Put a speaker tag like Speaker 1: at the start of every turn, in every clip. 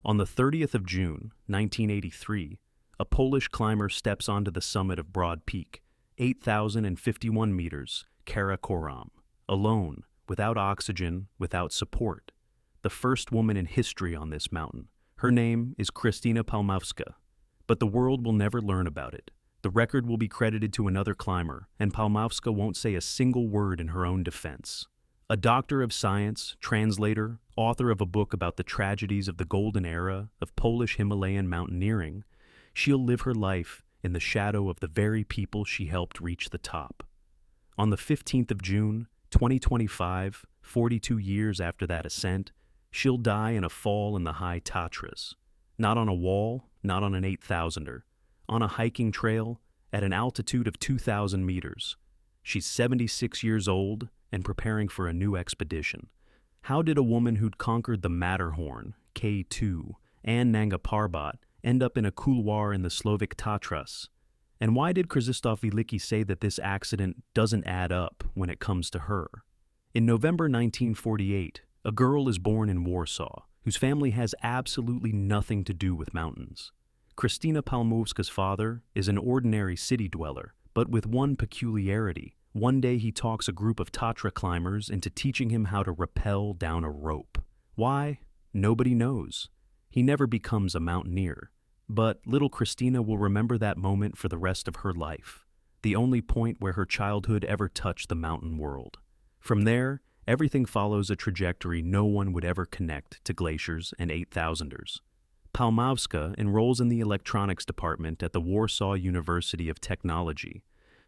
Speaker 1: On the 30th of June, 1983, a Polish climber steps onto the summit of Broad Peak, 8,051 meters, Karakoram, alone, without oxygen, without support. The first woman in history on this mountain. Her name is Krzystyna Palmowska. But the world will never learn about it. The record will be credited to another climber, and Palmowska won't say a single word in her own defense. A doctor of science, translator, author of a book about the tragedies of the golden era of Polish Himalayan mountaineering, she'll live her life in the shadow of the very people she helped reach the top. On the 15th of June, 2025, 42 years after that ascent, she'll die in a fall in the high Tatras. Not on a wall, not on an 8,000er, on a hiking trail at an altitude of 2,000 meters. She's 76 years old and preparing for a new expedition. How did a woman who'd conquered the Matterhorn, K2, and Nanga Parbat end up in a couloir in the Slovak Tatras? And why did Krzysztof Wielki say that this accident doesn't add up when it comes to her? In November 1948, a girl is born in Warsaw, whose family has absolutely nothing to do with mountains. Krzystyna Palmowska's father is an ordinary city dweller, but with one peculiarity. One day he talks a group of Tatra climbers into teaching him how to rappel down a rope. Why? Nobody knows. He never becomes a mountaineer. But little Krzystyna will remember that moment for the rest of her life, the only point where her childhood ever touched the mountain world. From there, everything follows a trajectory no one would ever connect to glaciers and 8,000ers. Palmowska enrolls in the electronics department at the Warsaw University of Technology,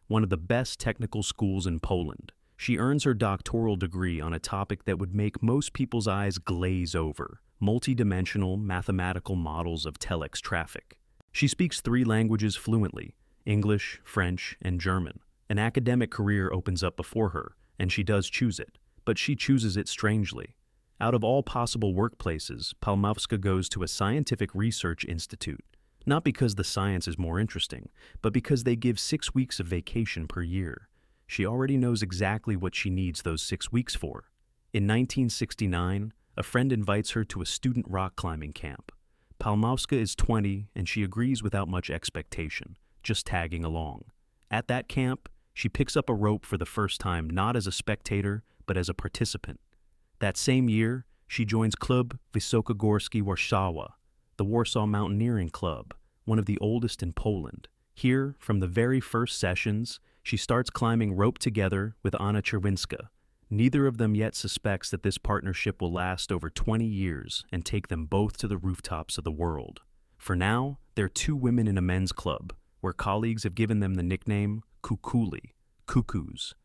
Speaker 1: one of the best technical schools in Poland. She earns her doctoral degree on a topic that would make most people's eyes glaze over: multidimensional mathematical models of telex traffic. She speaks 3 languages fluently: English, French, and German. An academic career opens up before her, and she does choose it, but she chooses it strangely. Out of all possible workplaces, Palmowska goes to a scientific research institute, not because the science is more interesting, but because they give 6 weeks of vacation per year. She already knows exactly what she needs those 6 weeks for. In 1969, a friend invites her to a student rock climbing camp. Palmowska is 20 and she agrees without much expectation, just tagging along. At that camp, she picks up a rope for the first time not as a spectator, but as a participant. That same year, she joins Klub Wysokogórski Warszawa, the Warsaw Mountaineering Club, one of the oldest in Poland. Here, from the very first sessions, she starts climbing rope together with Anna Czerwinska. Neither of them yet suspects that this partnership will last over 20 years and take them both to the rooftops of the world. For now, they're 2 women in a men's club, where colleagues have given them the nickname kukuli, cuckoos.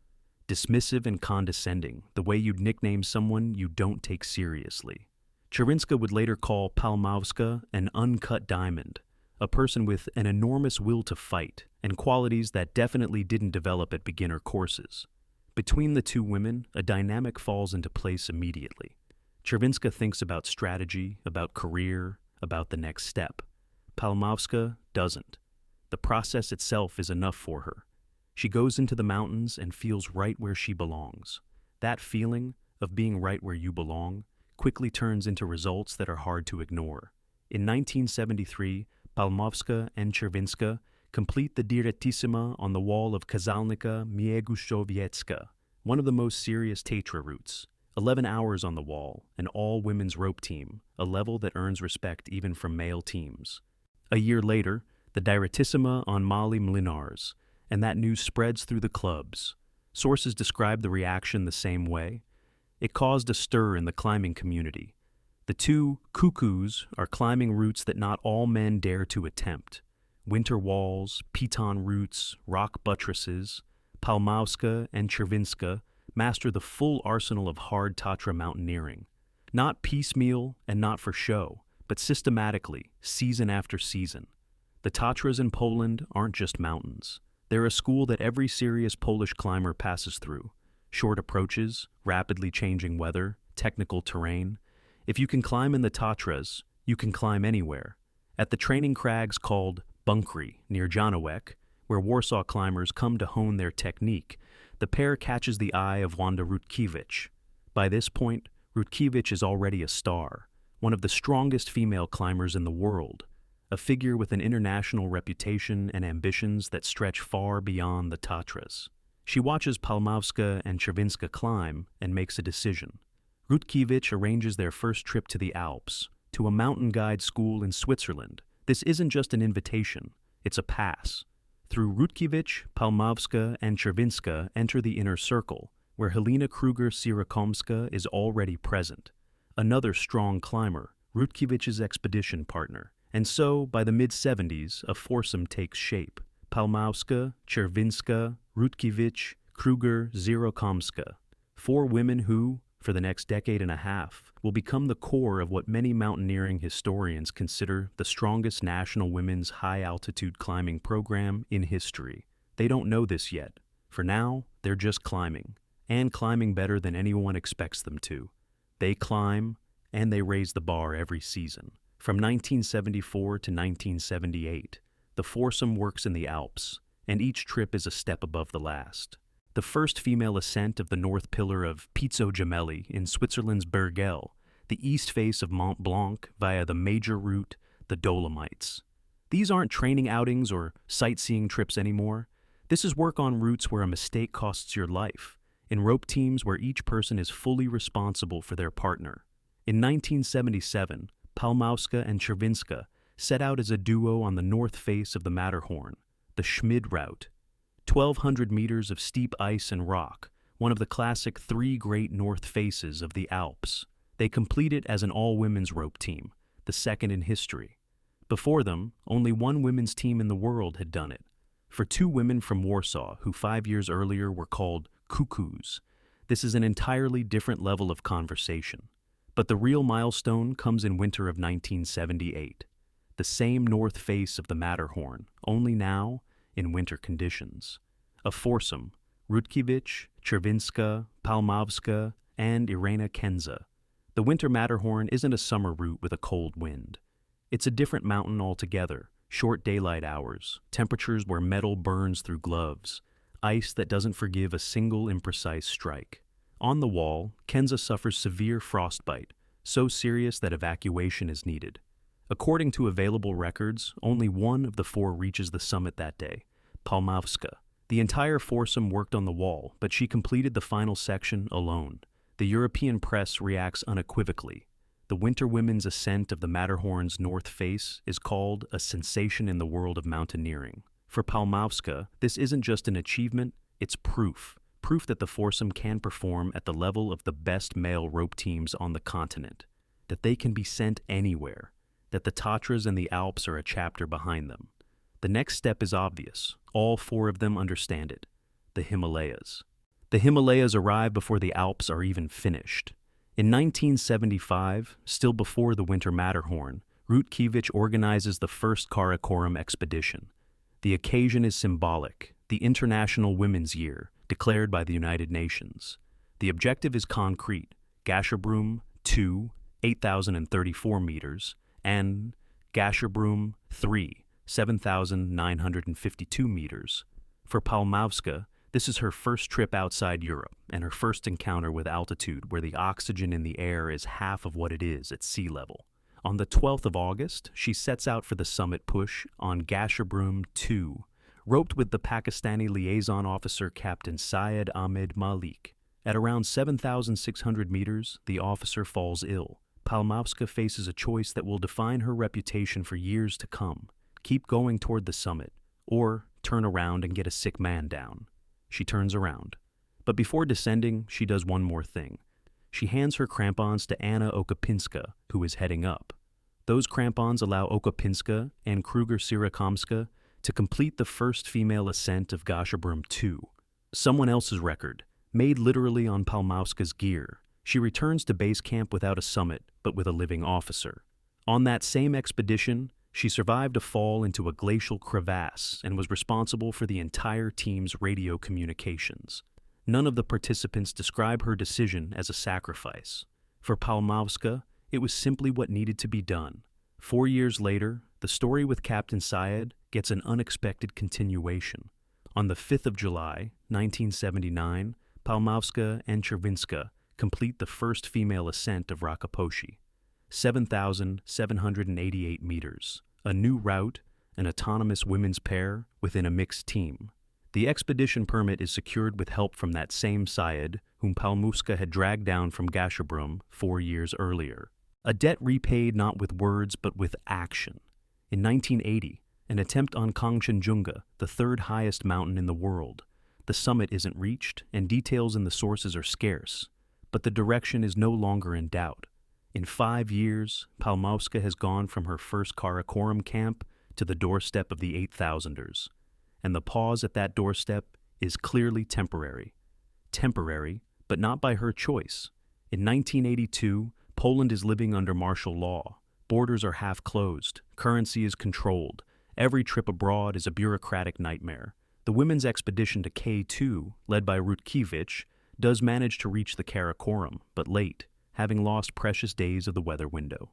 Speaker 1: Dismissive and condescending, the way you'd nickname someone you don't take seriously. Czerwinska would later call Palmowska an uncut diamond, a person with an enormous will to fight, and qualities that definitely didn't develop at beginner courses. Between the 2 women, a dynamic falls into place immediately. Czerwinska thinks about strategy, about career, about the next step. Palmowska doesn't. The process itself is enough for her. She goes into the mountains and feels right where she belongs. That feeling of being right where you belong quickly turns into results that are hard to ignore. In 1973, Palmowska and Czerwinska complete the Direttissima on the wall of Kazalnica Mieguszowiecka, one of the most serious Tatra routes. 11 hours on the wall, an all-women's rope team, a level that earns respect even from male teams. A year later, the Direttissima on Mali Mlinars, and that news spreads through the clubs. Sources describe the reaction the same way. It caused a stir in the climbing community. The 2 cuckoos are climbing routes that not all men dare to attempt. Winter walls, piton routes, rock buttresses. Palmowska and Czerwinska master the full arsenal of hard Tatra mountaineering. Not piecemeal and not for show, but systematically, season after season. The Tatras in Poland aren't just mountains. They're a school that every serious Polish climber passes through. Short approaches, rapidly changing weather, technical terrain. If you can climb in the Tatras, you can climb anywhere. At the training crags called Bunkry near Janowek, where Warsaw climbers come to hone their technique, the pair catches the eye of Wanda Rutkiewicz. By this point, Rutkiewicz is already a star, one of the strongest female climbers in the world, a figure with an international reputation and ambitions that stretch far beyond the Tatras. She watches Palmowska and Chervinska climb and makes a decision. Rutkiewicz arranges their first trip to the Alps, to a mountain guide school in Switzerland. This isn't just an invitation, it's a pass. Through Rutkiewicz, Palmowska, and Chervinska enter the inner circle, where Helena Kruger-Sierakowska is already present, another strong climber, Rutkiewicz's expedition partner. And so, by the mid-70s, a foursome takes shape. Palmowska, Chervinska, Rutkiewicz, Kruger, Sierakowska. Four women who, for the next decade and a half, will become the core of what many mountaineering historians consider the strongest national women's high-altitude climbing program in history. They don't know this yet. For now, they're just climbing, and climbing better than anyone expects them to. They climb, and they raise the bar every season. From 1974 to 1978, the foursome works in the Alps, and each trip is a step above the last. The first female ascent of the North Pillar of Pizzo Gemelli in Switzerland's Bergell, the east face of Mont Blanc via the major route, the Dolomites. These aren't training outings or sightseeing trips anymore. This is work on routes where a mistake costs your life, in rope teams where each person is fully responsible for their partner. In 1977, Palmowska and Chervinska set out as a duo on the north face of the Matterhorn, the Schmid route. 1,200 meters of steep ice and rock, one of the classic three great north faces of the Alps. They complete it as an all-women's rope team, the second in history. Before them, only one women's team in the world had done it. For two women from Warsaw, who 5 years earlier were called cuckoos, this is an entirely different level of conversation. But the real milestone comes in winter of 1978. The same north face of the Matterhorn, only now in winter conditions. A foursome, Rutkiewicz, Chervinska, Palmowska, and Irena Kenza. The winter Matterhorn isn't a summer route with a cold wind. It's a different mountain altogether, short daylight hours, temperatures where metal burns through gloves, ice that doesn't forgive a single imprecise strike. On the wall, Kenza suffers severe frostbite, so serious that evacuation is needed. According to available records, only one of the four reaches the summit that day, Palmowska. The entire foursome worked on the wall, but she completed the final section alone. The European press reacts unequivocally. The winter women's ascent of the Matterhorn's north face is called a sensation in the world of mountaineering. For Palmowska, this isn't just an achievement, it's proof that the foursome can perform at the level of the best male rope teams on the continent, that they can be sent anywhere, that the Tatras and the Alps are a chapter behind them. The next step is obvious. All four of them understand it. The Himalayas. The Himalayas arrive before the Alps are even finished. In 1975, still before the winter Matterhorn, Rutkiewicz organizes the first Karakoram expedition. The occasion is symbolic, the International Women's Year, declared by the United Nations. The objective is concrete: Gasherbrum 2, 8,034 meters, and Gasherbrum 3, 7,952 meters. For Palmowska, this is her first trip outside Europe and her first encounter with altitude where the oxygen in the air is half of what it is at sea level. On the 12th of August, she sets out for the summit push on Gasherbrum 2, roped with the Pakistani liaison officer Captain Syed Ahmed Malik. At around 7,600 meters, the officer falls ill. Palmowska faces a choice that will define her reputation for years to come: keep going toward the summit, or turn around and get a sick man down. She turns around. But before descending, she does one more thing. She hands her crampons to Anna Okapinska, who is heading up. Those crampons allow Okapinska and Kruger-Sierakowska to complete the first female ascent of Gasherbrum 2. Someone else's record, made literally on Palmowska's gear. She returns to base camp without a summit, but with a living officer. On that same expedition, she survived a fall into a glacial crevasse and was responsible for the entire team's radio communications. None of the participants describe her decision as a sacrifice. For Palmowska, it was simply what needed to be done. 4 years later, the story with Captain Syed gets an unexpected continuation. On the 5th of July, 1979, Palmowska and Chervinska complete the first female ascent of Rakaposhi. 7,788 meters, a new route, an autonomous women's pair within a mixed team. The expedition permit is secured with help from that same Syed whom Palmowska had dragged down from Gasherbrum 4 years earlier. A debt repaid not with words but with action. In 1980, an attempt on Kangchenjunga, the third highest mountain in the world. The summit isn't reached, and details in the sources are scarce, but the direction is no longer in doubt. In 5 years, Palmowska has gone from her first Karakoram camp to the doorstep of the 8,000ers, and the pause at that doorstep is clearly temporary. Temporary, but not by her choice. In 1982, Poland is living under martial law. Borders are half closed, currency is controlled, every trip abroad is a bureaucratic nightmare. The women's expedition to K2, led by Rutkiewicz, does manage to reach the Karakoram, but late, having lost precious days of the weather window.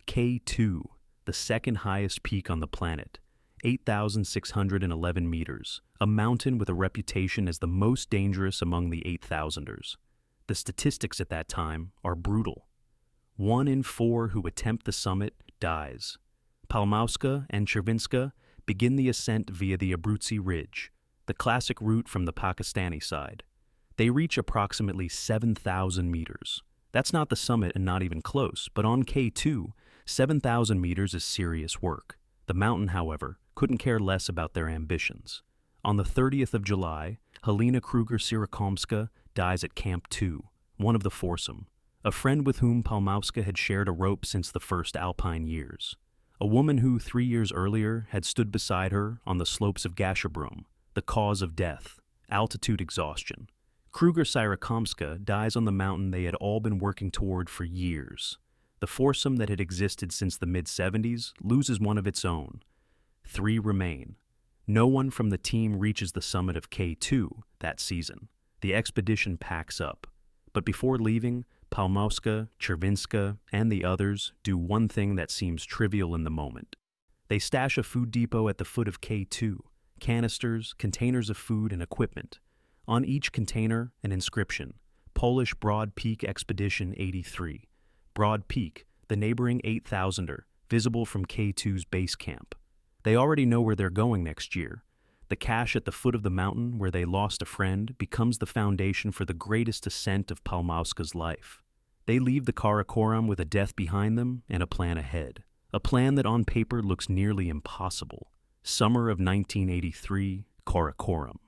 Speaker 1: K2, the second highest peak on the planet, 8,611 meters, a mountain with a reputation as the most dangerous among the 8,000ers. The statistics at that time are brutal. 1 in 4 who attempt the summit dies. Palmowska and Chervinska begin the ascent via the Abruzzi Ridge, the classic route from the Pakistani side. They reach approximately 7,000 meters. That's not the summit and not even close, but on K2, 7,000 meters is serious work. The mountain, however, couldn't care less about their ambitions. On the 30th of July, Helena Kruger-Sirakomska dies at Camp 2, one of the foursome, a friend with whom Palmowska had shared a rope since the first alpine years. A woman who 3 years earlier had stood beside her on the slopes of Gasherbrum, the cause of death, altitude exhaustion. Kruger-Sirakomska dies on the mountain they had all been working toward for years. The foursome that had existed since the mid-70s loses one of its own. 3 remain. No one from the team reaches the summit of K2 that season. The expedition packs up. But before leaving, Palmowska, Chervinska, and the others do one thing that seems trivial in the moment. They stash a food depot at the foot of K2, canisters, containers of food, and equipment. On each container, an inscription, Polish Broad Peak Expedition 83. Broad Peak, the neighboring 8,000er, visible from K2's base camp. They already know where they're going next year. The cache at the foot of the mountain where they lost a friend becomes the foundation for the greatest ascent of Palmowska's life. They leave the Karakoram with a death behind them and a plan ahead. A plan that on paper looks nearly impossible. Summer of 1983, Karakoram.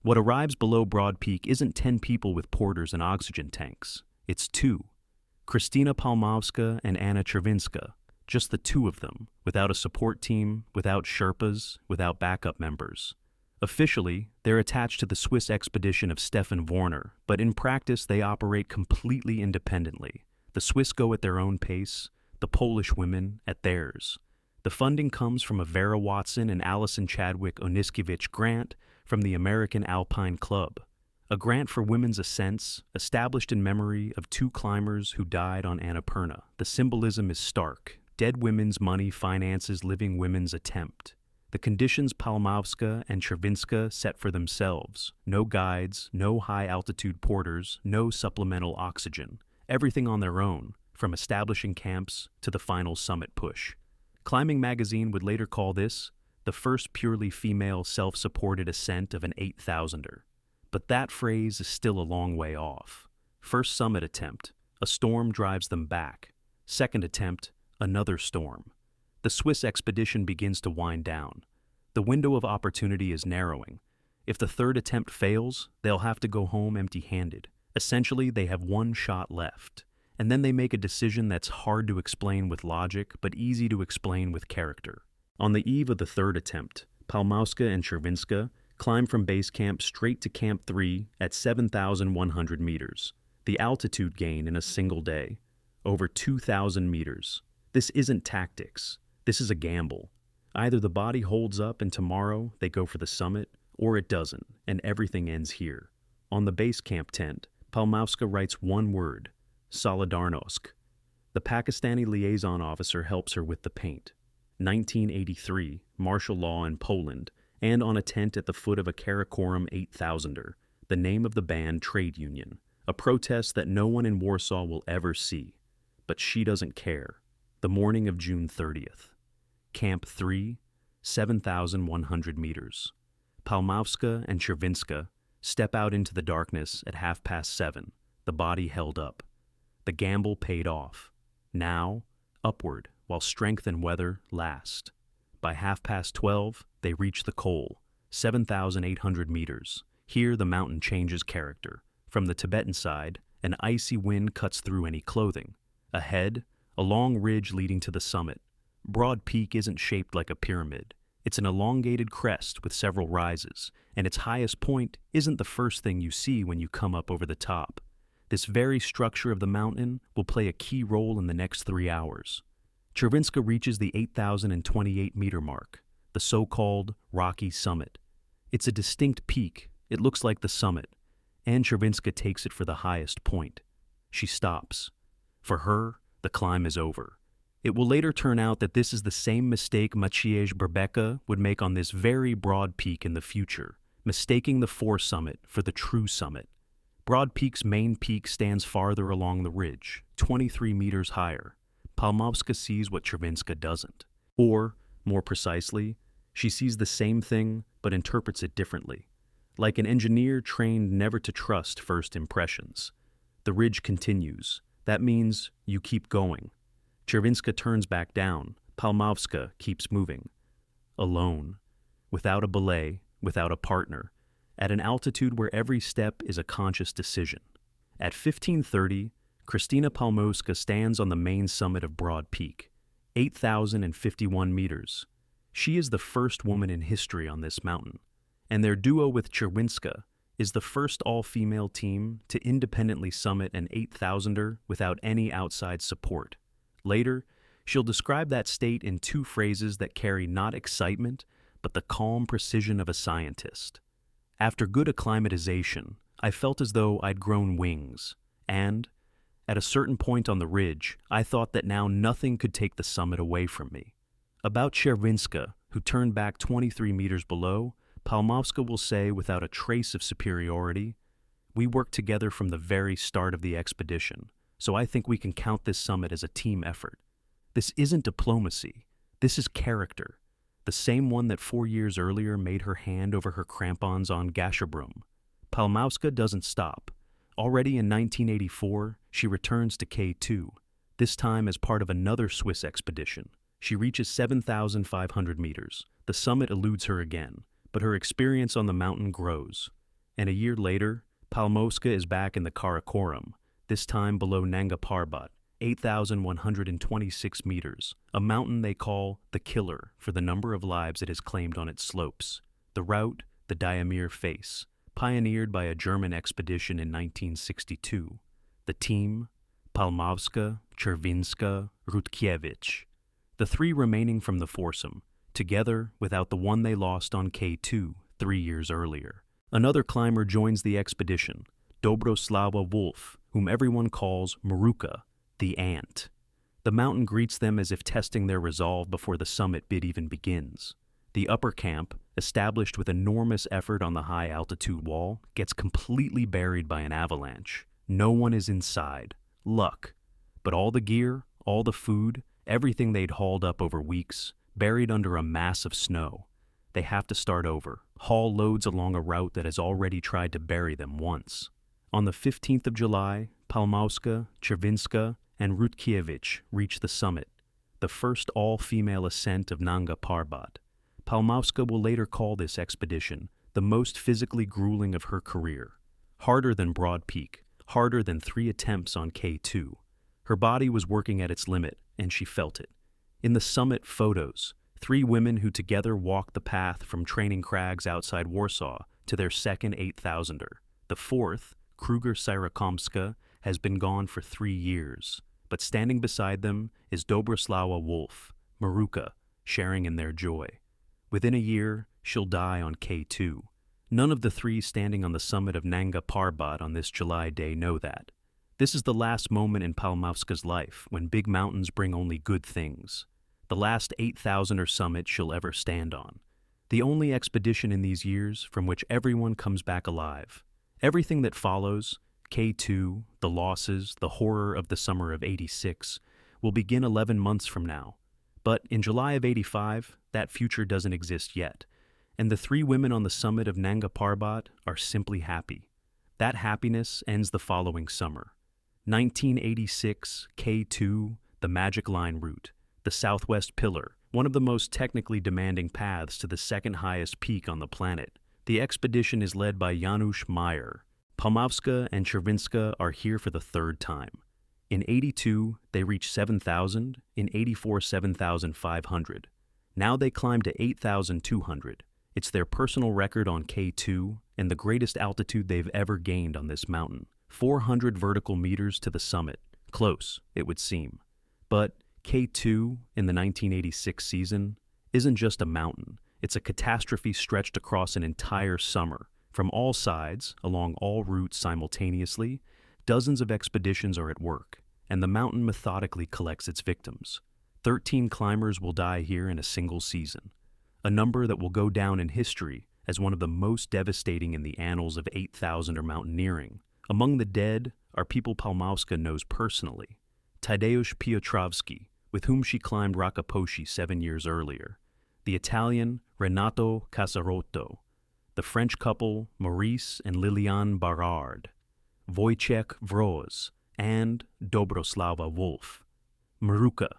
Speaker 1: What arrives below Broad Peak isn't 10 people with porters and oxygen tanks. It's 2. Krzystyna Palmowska and Anna Chervinska. Just the 2 of them, without a support team, without Sherpas, without backup members. Officially, they're attached to the Swiss expedition of Stefan Warner, but in practice they operate completely independently. The Swiss go at their own pace, the Polish women at theirs. The funding comes from a Vera Watson and Allison Chadwick Oniskiewicz grant from the American Alpine Club, a grant for women's ascents established in memory of 2 climbers who died on Annapurna. The symbolism is stark. Dead women's money finances living women's attempt. The conditions Palmowska and Chervinska set for themselves. No guides, no high-altitude porters, no supplemental oxygen. Everything on their own, from establishing camps to the final summit push. Climbing magazine would later call this the first purely female self-supported ascent of an 8,000er. But that phrase is still a long way off. First summit attempt, a storm drives them back. Second attempt, another storm. The Swiss expedition begins to wind down. The window of opportunity is narrowing. If the third attempt fails, they'll have to go home empty-handed. Essentially, they have 1 shot left. And then they make a decision that's hard to explain with logic, but easy to explain with character. On the eve of the third attempt, Palmowska and Chervinska climb from base camp straight to Camp 3 at 7,100 meters. The altitude gain in a single day. Over 2,000 meters. This isn't tactics. This is a gamble. Either the body holds up and tomorrow they go for the summit, or it doesn't, and everything ends here. On the base camp tent, Palmowska writes 1 word, Solidarnosc. The Pakistani liaison officer helps her with the paint. 1983, martial law in Poland, and on a tent at the foot of a Karakoram 8,000er, the name of the band trade union, a protest that no one in Warsaw will ever see. but she doesn't care. The morning of June 30th. Camp 3, 7,100 meters. Palmowska and Chervinska step out into the darkness at 7:30, the body held up. The gamble paid off. Now, upward, while strength and weather last. By 12:30, they reach the col, 7,800 meters. Here the mountain changes character. From the Tibetan side, an icy wind cuts through any clothing. Ahead, a long ridge leading to the summit. Broad Peak isn't shaped like a pyramid. It's an elongated crest with several rises, and its highest point isn't the first thing you see when you come up over the top. This very structure of the mountain will play a key role in the next 3 hours. Chervinska reaches the 8,028-meter mark, the so-called Rocky Summit. It's a distinct peak. It looks like the summit, and Chervinska takes it for the highest point. She stops. For her, the climb is over. It will later turn out that this is the same mistake Maciej Berbeka would make on this very broad peak in the future, mistaking the foresummit for the true summit. Broad Peak's main peak stands farther along the ridge, 23 meters higher. Palmowska sees what Chervinska doesn't. Or, more precisely, she sees the same thing but interprets it differently. Like an engineer trained never to trust first impressions. The ridge continues. That means you keep going. Chervinska turns back down. Palmowska keeps moving. Alone. Without a belay, without a partner. At an altitude where every step is a conscious decision. At 15:30, Krzystyna Palmowska stands on the main summit of Broad Peak, 8,051 meters. She is the first woman in history on this mountain, and their duo with Chervinska is the first all-female team to independently summit an 8,000er without any outside support. Later, she'll describe that state in 2 phrases that carry not excitement, but the calm precision of a scientist. After good acclimatization, I felt as though I'd grown wings, and, at a certain point on the ridge, I thought that now nothing could take the summit away from me. About Chervinska, who turned back 23 meters below, Palmowska will say without a trace of superiority, "We worked together from the very start of the expedition, so I think we can count this summit as a team effort. This isn't diplomacy. This is character. The same one that 4 years earlier made her hand over her crampons on Gasherbrum." Palmowska doesn't stop. Already in 1984, she returns to K2, this time as part of another Swiss expedition. She reaches 7,500 meters. The summit eludes her again, but her experience on the mountain grows. And a year later, Palmowska is back in the Karakoram, this time below Nanga Parbat, 8,126 meters, a mountain they call the Killer for the number of lives it has claimed on its slopes. The route, the Diamir Face, pioneered by a German expedition in 1962. The team, Palmowska, Chervinska, Rutkiewicz. The 3 remaining from the foursome, together without the one they lost on K2 3 years earlier. Another climber joins the expedition, Dobroslawa Wolf, whom everyone calls Maruka, the ant. The mountain greets them as if testing their resolve before the summit bid even begins. The upper camp, established with enormous effort on the high-altitude wall, gets completely buried by an avalanche. No one is inside. Luck. But all the gear, all the food, everything they'd hauled up over weeks, buried under a mass of snow. They have to start over, haul loads along a route that has already tried to bury them once. On the 15th of July, Palmowska, Chervinska, and Rutkiewicz reach the summit, the first all-female ascent of Nanga Parbat. Palmowska will later call this expedition the most physically grueling of her career. Harder than Broad Peak, harder than 3 attempts on K2. Her body was working at its limit, and she felt it. In the summit photos, 3 women who together walked the path from Training Crags outside Warsaw to their second 8,000er. The 4th, Kruger Syrakomska, has been gone for 3 years, but standing beside them is Dobroslawa Wolf, Maruka, sharing in their joy. Within a year, she'll die on K2. None of the 3 standing on the summit of Nanga Parbat on this July day know that. This is the last moment in Palmowska's life when big mountains bring only good things. The last 8,000er summit she'll ever stand on. The only expedition in these years from which everyone comes back alive. Everything that follows, K2, the losses, the horror of the summer of '86, will begin 11 months from now. But in July of '85, that future doesn't exist yet, and the three women on the summit of Nanga Parbat are simply happy. That happiness ends the following summer. 1986, K2, the Magic Line route, the Southwest Pillar, one of the most technically demanding paths to the second highest peak on the planet. The expedition is led by Janusz Meyer. Palmowska and Czerwinska are here for the third time. In '82, they reached 7,000, in '84, 7,500. Now they climb to 8,200. It's their personal record on K2 and the greatest altitude they've ever gained on this mountain. 400 vertical meters to the summit. Close, it would seem. But K2 in the 1986 season isn't just a mountain. It's a catastrophe stretched across an entire summer. From all sides, along all routes simultaneously, dozens of expeditions are at work, and the mountain methodically collects its victims. 13 climbers will die here in a single season, a number that will go down in history as one of the most devastating in the annals of 8,000er mountaineering. Among the dead are people Palmowska knows personally. Tadeusz Piotrowski, with whom she climbed Rakaposhi 7 years earlier. The Italian Renato Casarotto. The French couple Maurice and Liliane Barrard. Wojciech Wroz and Dobroslava Wolf. Maruka,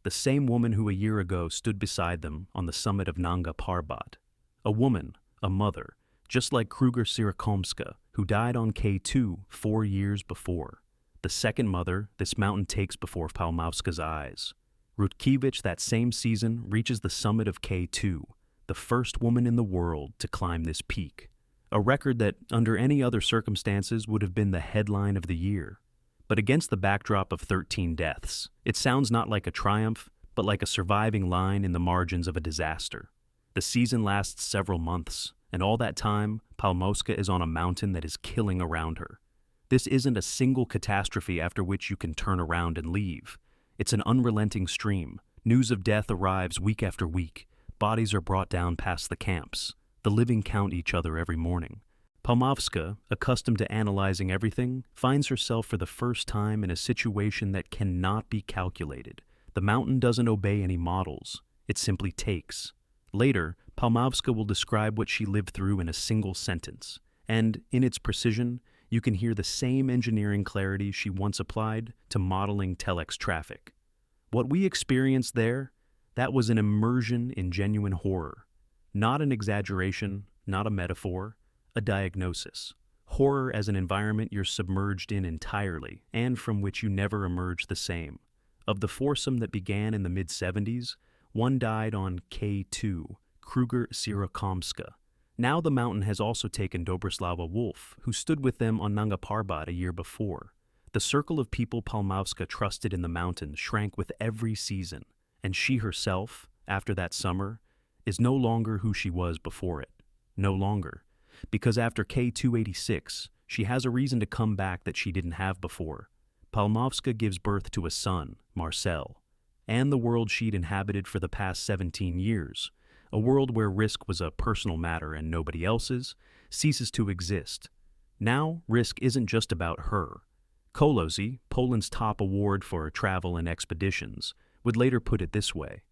Speaker 1: the same woman who a year ago stood beside them on the summit of Nanga Parbat. A woman, a mother, just like Kruger-Sirakomska, who died on K2 4 years before. The second mother this mountain takes before Palmowska's eyes. Rutkiewicz that same season reaches the summit of K2, the first woman in the world to climb this peak. A record that, under any other circumstances, would have been the headline of the year. But against the backdrop of 13 deaths, it sounds not like a triumph, but like a surviving line in the margins of a disaster. The season lasts several months, and all that time, Palmowska is on a mountain that is killing around her. This isn't a single catastrophe after which you can turn around and leave. It's an unrelenting stream. News of death arrives week after week. Bodies are brought down past the camps. The living count each other every morning. Palmowska, accustomed to analyzing everything, finds herself for the first time in a situation that cannot be calculated. The mountain doesn't obey any models. It simply takes. Later, Palmowska will describe what she lived through in a single sentence, and in its precision, you can hear the same engineering clarity she once applied to modeling telex traffic. What we experienced there, that was an immersion in genuine horror. Not an exaggeration, not a metaphor, a diagnosis. Horror as an environment you're submerged in entirely, and from which you never emerge the same. Of the foursome that began in the mid-'70s, one died on K2, Kruger-Sirakomska. Now the mountain has also taken Dobroslava Wolf, who stood with them on Nanga Parbat a year before. The circle of people Palmowska trusted in the mountains shrank with every season, and she herself, after that summer, is no longer who she was before it. No longer. Because after K286, she has a reason to come back that she didn't have before. Palmowska gives birth to a son, Marcel, and the world she'd inhabited for the past 17 years, a world where risk was a personal matter and nobody else's, ceases to exist. Now, risk isn't just about her. Kolosi, Poland's top award for travel and expeditions, would later put it this way.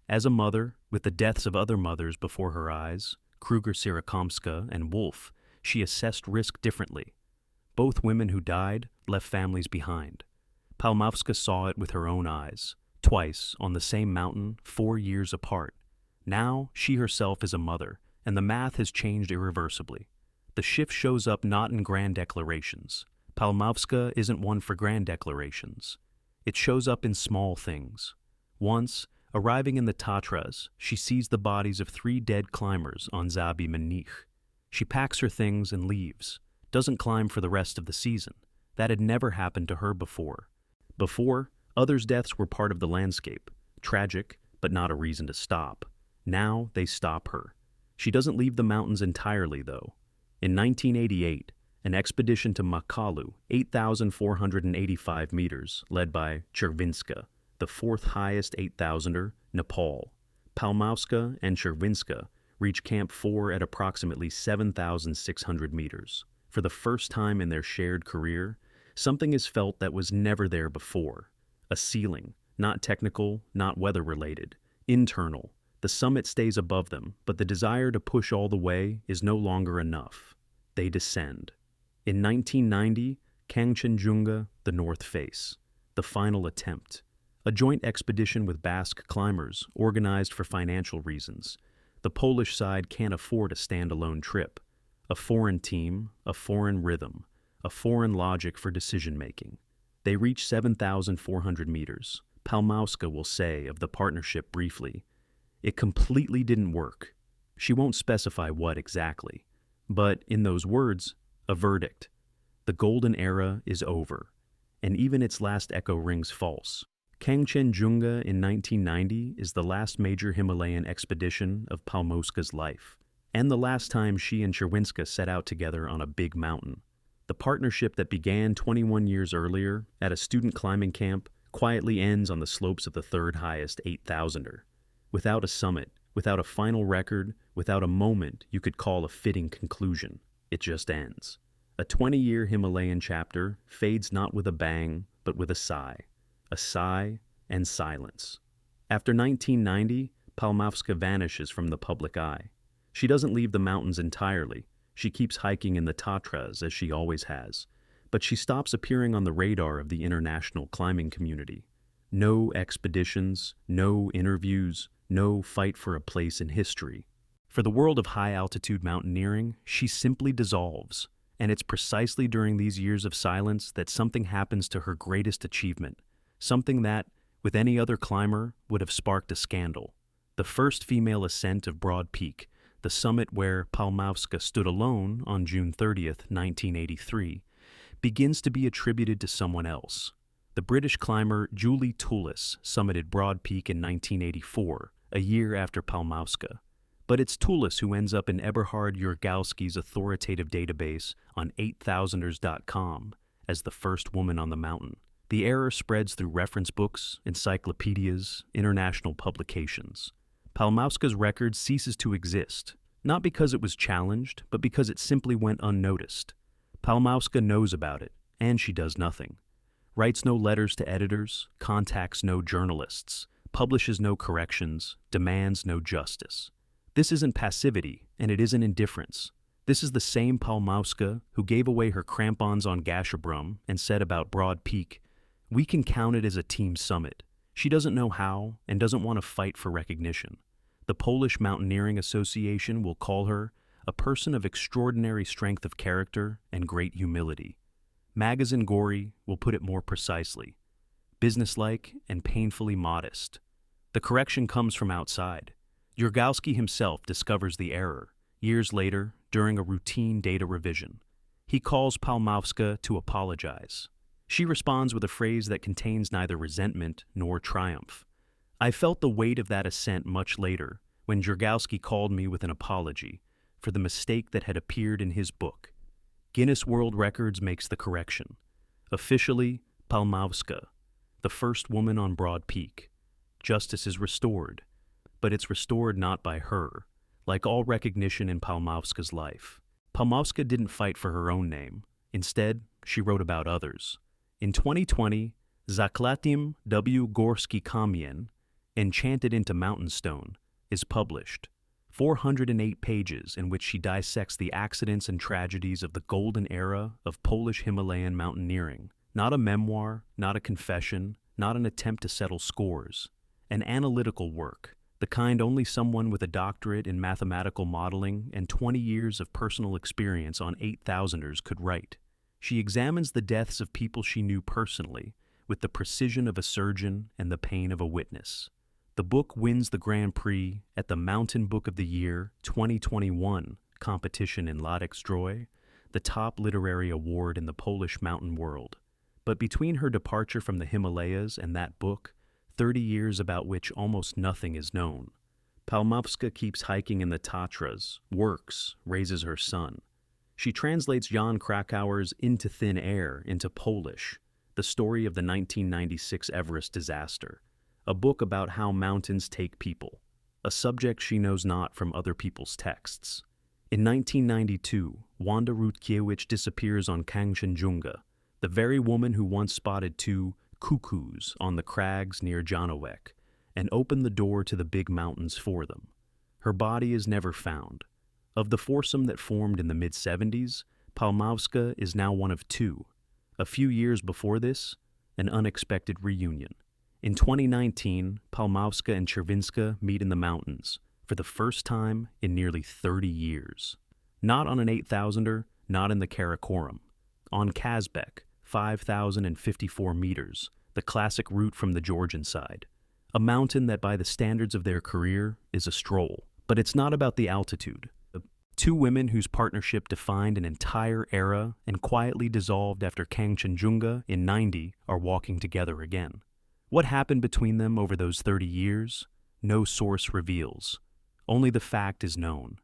Speaker 1: As a mother, with the deaths of other mothers before her eyes, Kruger-Sirakomska and Wolf, she assessed risk differently. Both women who died left families behind. Palmowska saw it with her own eyes, twice on the same mountain, 4 years apart. Now, she herself is a mother, and the math has changed irreversibly. The shift shows up not in grand declarations. Palmowska isn't one for grand declarations. It shows up in small things. Once, arriving in the Tatras, she sees the bodies of 3 dead climbers on Zabi Menich. She packs her things and leaves, doesn't climb for the rest of the season. That had never happened to her before. Before, others' deaths were part of the landscape, tragic, but not a reason to stop. Now they stop her. She doesn't leave the mountains entirely, though. In 1988, an expedition to Makalu, 8,485 meters, led by Czerwinska, the 4th highest 8,000er, Nepal. Palmowska and Czerwinska reach Camp 4 at approximately 7,600 meters. For the first time in their shared career, something is felt that was never there before. A ceiling, not technical, not weather-related, internal. The summit stays above them, but the desire to push all the way is no longer enough. They descend. In 1990, Kangchenjunga, the North Face. The final attempt. A joint expedition with Basque climbers, organized for financial reasons. The Polish side can't afford a standalone trip. A foreign team, a foreign rhythm, a foreign logic for decision-making. They reach 7,400 meters. Palmowska will say of the partnership briefly, "It completely didn't work." She won't specify what exactly, but in those words, a verdict. The golden era is over, and even its last echo rings false. Kangchenjunga in 1990 is the last major Himalayan expedition of Palmowska's life, and the last time she and Czerwinska set out together on a big mountain. The partnership that began 21 years earlier at a student climbing camp quietly ends on the slopes of the third highest 8,000er. Without a summit, without a final record, without a moment you could call a fitting conclusion, it just ends. A 20-year Himalayan chapter fades not with a bang, but with a sigh and silence. After 1990, Palmowska vanishes from the public eye. She doesn't leave the mountains entirely. She keeps hiking in the Tatras as she always has, but she stops appearing on the radar of the international climbing community. No expeditions, no interviews, no fight for a place in history. For the world of high-altitude mountaineering, she simply dissolves, and it's precisely during these years of silence that something happens to her greatest achievement, something that, with any other climber, would have sparked a scandal. The first female ascent of Broad Peak, the summit where Palmowska stood alone on June 30th, 1983, begins to be attributed to someone else. The British climber Julie Tullis summited Broad Peak in 1984, a year after Palmowska. But it's Tullis who ends up in Eberhard Jurgalski's authoritative database on 8000ers.com as the first woman on the mountain. The error spreads through reference books, encyclopedias, international publications. Palmowska's record ceases to exist, not because it was challenged, but because it simply went unnoticed. Palmowska knows about it, and she does nothing. Writes no letters to editors, contacts no journalists, publishes no corrections, demands no justice. This isn't passivity, and it isn't indifference. This is the same Palmowska who gave away her crampons on Gasherbrum and said about Broad Peak, "We can count it as a team summit." She doesn't know how and doesn't want to fight for recognition. The Polish Mountaineering Association will call her a person of extraordinary strength of character and great humility. Magazine Gory will put it more precisely, businesslike and painfully modest. The correction comes from outside. Jurgalski himself discovers the error, years later, during a routine data revision. He calls Palmowska to apologize. She responds with a phrase that contains neither resentment nor triumph. I felt the weight of that ascent much later, when Jurgalski called me with an apology for the mistake that had appeared in his book. Guinness World Records makes the correction. Officially, Palmowska, the first woman on Broad Peak. Justice is restored, but it's restored not by her, like all recognition in Palmowska's life. Palmowska didn't fight for her own name. Instead, she wrote about others. In 2020, Zaklatim W. Gorski Kamien, Enchanted into Mountain Stone, is published. 408 pages in which she dissects the accidents and tragedies of the golden era of Polish Himalayan mountaineering. Not a memoir, not a confession, not an attempt to settle scores. An analytical work, the kind only someone with a doctorate in mathematical modeling and 20 years of personal experience on 8,000ers could write. She examines the deaths of people she knew personally, with the precision of a surgeon and the pain of a witness. The book wins the Grand Prix at the Mountain Book of the Year 2021 competition in Ladekzdrój, the top literary award in the Polish mountain world. But between her departure from the Himalayas and that book, 30 years about which almost nothing is known, Palmowska keeps hiking in the Tatras, works, raises her son. She translates Jan Krakauer's Into Thin Air into Polish, the story of the 1996 Everest disaster, a book about how mountains take people, a subject she knows not from other people's texts. In 1992, Wanda Rutkiewicz disappears on Kangchenjunga, the very woman who once spotted two cuckoos on the crags near Janowek and opened the door to the big mountains for them. Her body is never found. Of the foursome that formed in the mid-70s, Palmowska is now one of two. A few years before this, an unexpected reunion. In 2019, Palmowska and Chervinska meet in the mountains for the first time in nearly 30 years. Not on an 8,000er, not in the Karakoram. On Kazbek, 5,054 meters, the classic route from the Georgian side. A mountain that by the standards of their career is a stroll. But it's not about the altitude. Two women whose partnership defined an entire era and quietly dissolved after Kangchenjunga in '90 are walking together again. What happened between them over those 30 years? No source reveals. Only the fact is known.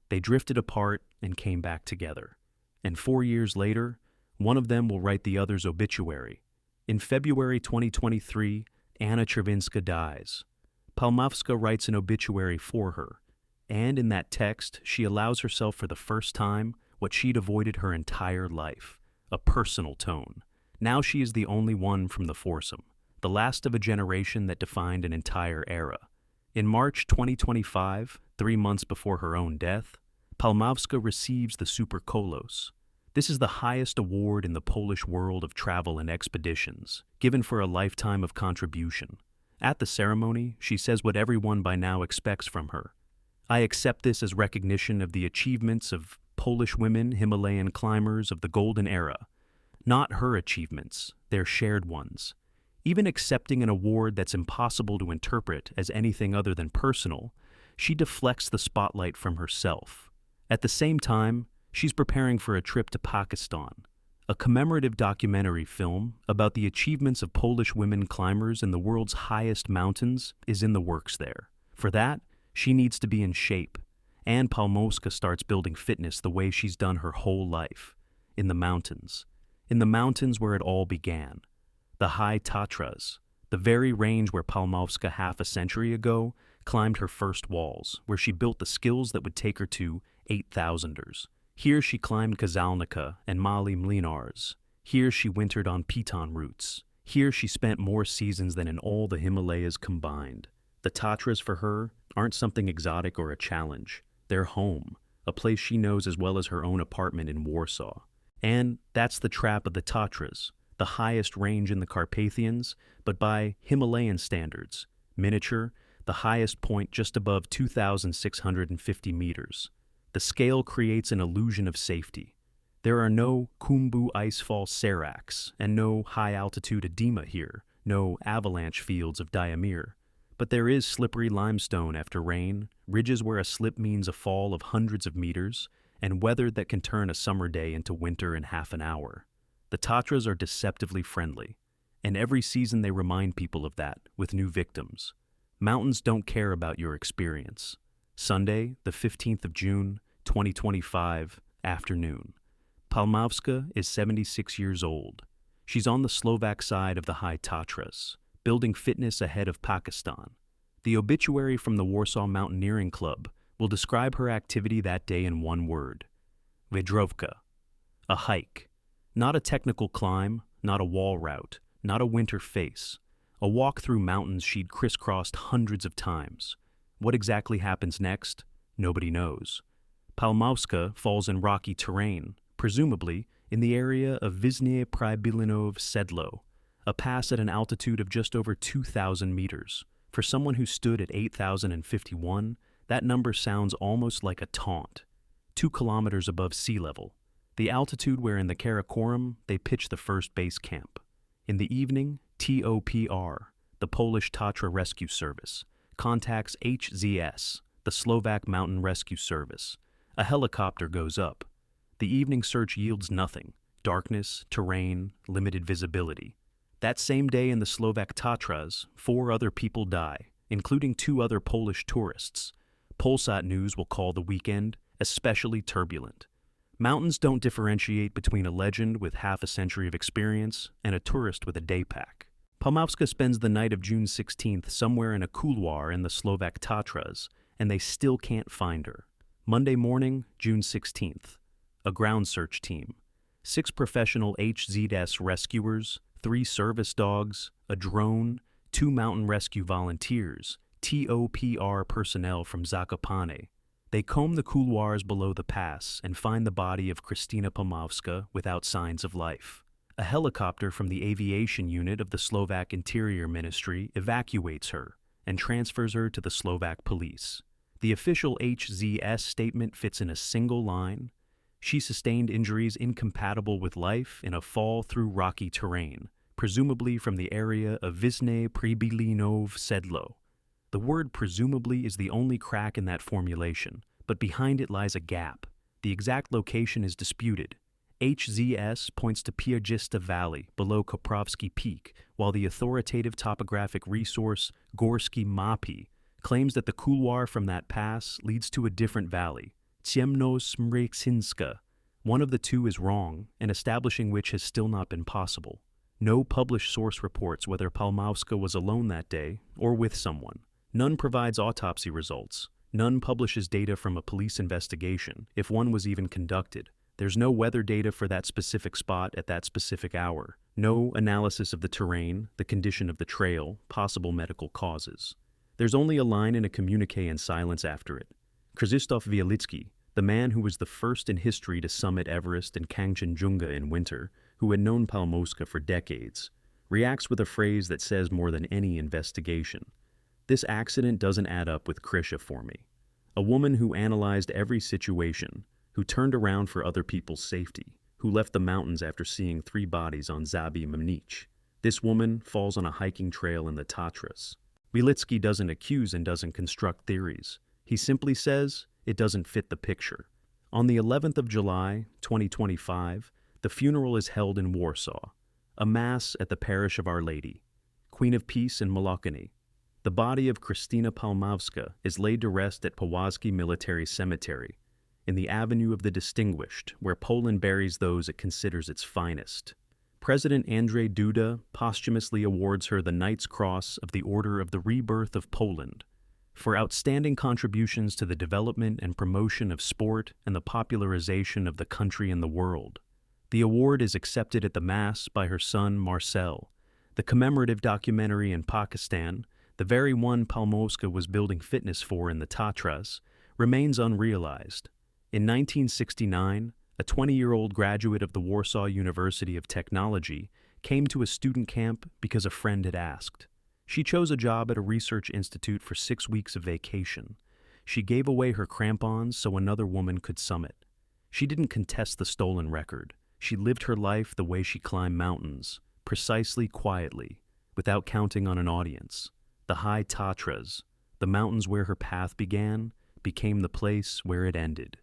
Speaker 1: They drifted apart and came back together. And 4 years later, one of them will write the other's obituary. In February 2023, Anna Chervinska dies. Palmowska writes an obituary for her. And in that text, she allows herself for the first time what she'd avoided her entire life, a personal tone. Now she is the only one from the foursome, the last of a generation that defined an entire era. In March 2025, 3 months before her own death, Palmowska receives the Super Kolos. This is the highest award in the Polish world of travel and expeditions, given for a lifetime of contribution. At the ceremony, she says what everyone by now expects from her. I accept this as recognition of the achievements of Polish women Himalayan climbers of the golden era. Not her achievements, their shared ones. Even accepting an award that's impossible to interpret as anything other than personal, she deflects the spotlight from herself. At the same time, she's preparing for a trip to Pakistan. A commemorative documentary film about the achievements of Polish women climbers in the world's highest mountains is in the works there. For that, she needs to be in shape, and Palmowska starts building fitness the way she's done her whole life, in the mountains. In the mountains where it all began. The high Tatras, the very range where Palmowska half a century ago climbed her first walls, where she built the skills that would take her to 8,000ers. Here she climbed Kazalnika and Mali Mlinars. Here she wintered on Piton routes. Here she spent more seasons than in all the Himalayas combined. The Tatras for her aren't something exotic or a challenge. They're home, a place she knows as well as her own apartment in Warsaw. And that's the trap of the Tatras, the highest range in the Carpathians, but by Himalayan standards, miniature, the highest point just above 2,650 meters. The scale creates an illusion of safety. There are no Khumbu icefall seracs and no high-altitude edema here, no avalanche fields of Diamir. But there is slippery limestone after rain, ridges where a slip means a fall of hundreds of meters, and weather that can turn a summer day into winter in half an hour. The Tatras are deceptively friendly, and every season they remind people of that, with new victims. Mountains don't care about your experience. Sunday, the 15th of June, 2025, afternoon. Palmowska is 76 years old. She's on the Slovak side of the high Tatras, building fitness ahead of Pakistan. The obituary from the Warsaw Mountaineering Club will describe her activity that day in one word: Wędrówka, a hike. Not a technical climb, not a wall route, not a winter face. A walk through mountains she'd crisscrossed hundreds of times. What exactly happens next? Nobody knows. Palmowska falls in rocky terrain, presumably in the area of Vyšné Pribylinov Sedlo, a pass at an altitude of just over 2,000 meters. For someone who stood at 8,051, that number sounds almost like a taunt. 2 kilometers above sea level. The altitude where in the Karakoram they pitch the first base camp. In the evening, TOPR, the Polish Tatra Rescue Service, contacts HZS, the Slovak Mountain Rescue Service. A helicopter goes up. The evening search yields nothing. Darkness, terrain, limited visibility. That same day in the Slovak Tatras, 4 other people die, including 2 other Polish tourists. Polsat News will call the weekend especially turbulent. Mountains don't differentiate between a legend with half a century of experience and a tourist with a day pack. Palmowska spends the night of June 16th somewhere in a couloir in the Slovak Tatras, and they still can't find her. Monday morning, June 16th. A ground search team. 6 professional HZS rescuers, 3 service dogs, a drone, 2 mountain rescue volunteers, TOPR personnel from Zakopane. They comb the couloirs below the pass and find the body of Krzystyna Palmowska without signs of life. A helicopter from the aviation unit of the Slovak Interior Ministry evacuates her and transfers her to the Slovak police. The official HZS statement fits in a single line. She sustained injuries incompatible with life in a fall through rocky terrain, presumably from the area of Visne Pribilinov Sedlo. The word presumably is the only crack in that formulation, but behind it lies a gap. The exact location is disputed. HZS points to Piagista Valley below Koprovsky Peak, while the authoritative topographic resource Gorsky Mapy claims that the couloir from that pass leads to a different valley, Ciemno-Smreksinska. One of the two is wrong, and establishing which has still not been possible. No published source reports whether Palmowska was alone that day or with someone. None provides autopsy results. None publishes data from a police investigation, if one was even conducted. There's no weather data for that specific spot at that specific hour. No analysis of the terrain, the condition of the trail, possible medical causes. There's only a line in a communique in silence after it. Krzysztof Wielicki, the man who was the first in history to summit Everest and Kangchenjunga in winter, who had known Palmowska for decades, reacts with a phrase that says more than any investigation. This accident doesn't add up with Krysha for me. A woman who analyzed every situation, who turned around for other people's safety, who left the mountains after seeing 3 bodies on Zabi Mnich. This woman falls on a hiking trail in the Tatras. Wielicki doesn't accuse and doesn't construct theories. He simply says it doesn't fit the picture. On the 11th of July, 2025, the funeral is held in Warsaw, a mass at the parish of Our Lady, Queen of Peace in Molochany. The body of Krzystyna Palmowska is laid to rest at Powązki Military Cemetery, in the Avenue of the Distinguished, where Poland buries those it considers its finest. President Andrzej Duda posthumously awards her the Knight's Cross of the Order of the Rebirth of Poland for outstanding contributions to the development and promotion of sport and the popularization of the country and the world. The award is accepted at the Mass by her son Marcel. The commemorative documentary in Pakistan, the very one Palmowska was building fitness for in the Tatras, remains unrealized. In 1969, a 20-year-old graduate of the Warsaw University of Technology came to a student camp because a friend had asked. She chose a job at a research institute for 6 weeks of vacation. She gave away her crampons so another woman could summit. She didn't contest the stolen record. She lived her life the way she climbed mountains, precisely, quietly, without counting on an audience. The high Tatras, the mountains where her path began, became the place where it ended.